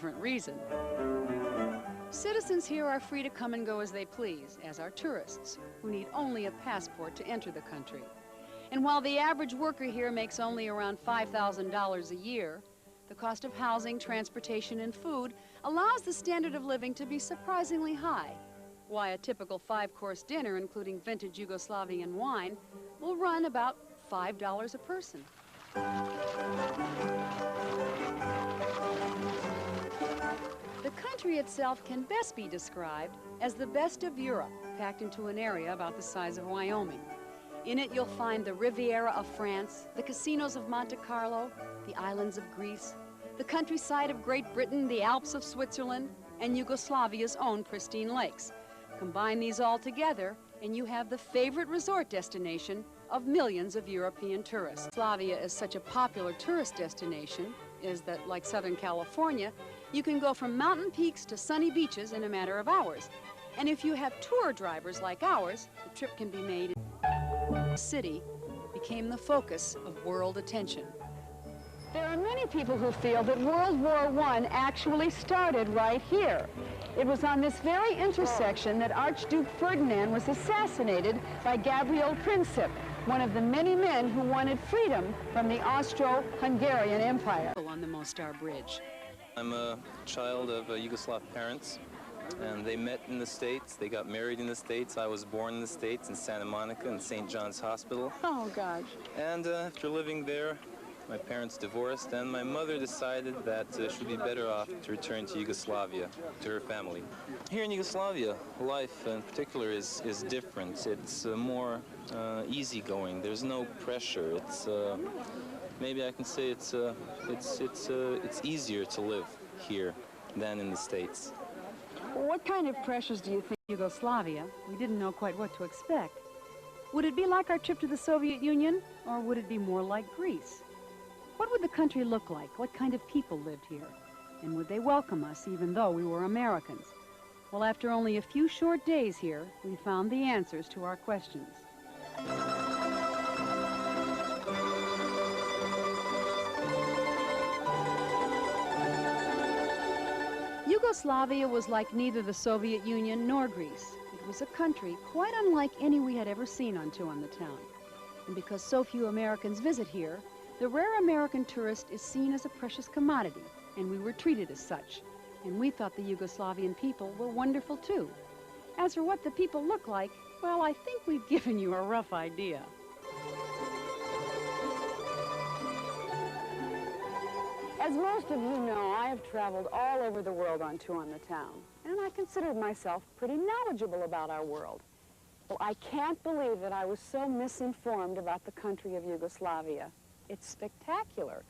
different reason. Citizens here are free to come and go as they please, as are tourists, who need only a passport to enter the country. And while the average worker here makes only around $5,000 a year, the cost of housing, transportation, and food allows the standard of living to be surprisingly high. Why, a typical 5-course dinner, including vintage Yugoslavian wine, will run about $5 a person. The country itself can best be described as the best of Europe, packed into an area about the size of Wyoming. In it, you'll find the Riviera of France, the casinos of Monte Carlo, the islands of Greece, the countryside of Great Britain, the Alps of Switzerland, and Yugoslavia's own pristine lakes. Combine these all together, and you have the favorite resort destination of millions of European tourists. Yugoslavia is such a popular tourist destination is that, like Southern California, you can go from mountain peaks to sunny beaches in a matter of hours. And if you have tour drivers like ours, the trip can be made. The city became the focus of world attention. There are many people who feel that World War I actually started right here. It was on this very intersection that Archduke Ferdinand was assassinated by Gabriel Princip, one of the many men who wanted freedom from the Austro-Hungarian Empire. On the Mostar Bridge. I'm a child of Yugoslav parents, and they met in the States. They got married in the States. I was born in the States in Santa Monica in St. John's Hospital. Oh, gosh. And after living there, my parents divorced, and my mother decided that she'd be better off to return to Yugoslavia, to her family. Here in Yugoslavia, life in particular is different. It's more easygoing. There's no pressure. It's maybe I can say it's easier to live here than in the States. What kind of pressures do you think Yugoslavia? We didn't know quite what to expect. Would it be like our trip to the Soviet Union, or would it be more like Greece? What would the country look like? What kind of people lived here? And would they welcome us even though we were Americans? Well, after only a few short days here, we found the answers to our questions. Yugoslavia was like neither the Soviet Union nor Greece. It was a country quite unlike any we had ever seen on Two on the Town. And because so few Americans visit here, the rare American tourist is seen as a precious commodity, and we were treated as such. And we thought the Yugoslavian people were wonderful too. As for what the people look like, well, I think we've given you a rough idea. As most of you know, I have traveled all over the world on Two on the Town, and I considered myself pretty knowledgeable about our world. Well, I can't believe that I was so misinformed about the country of Yugoslavia. It's spectacular.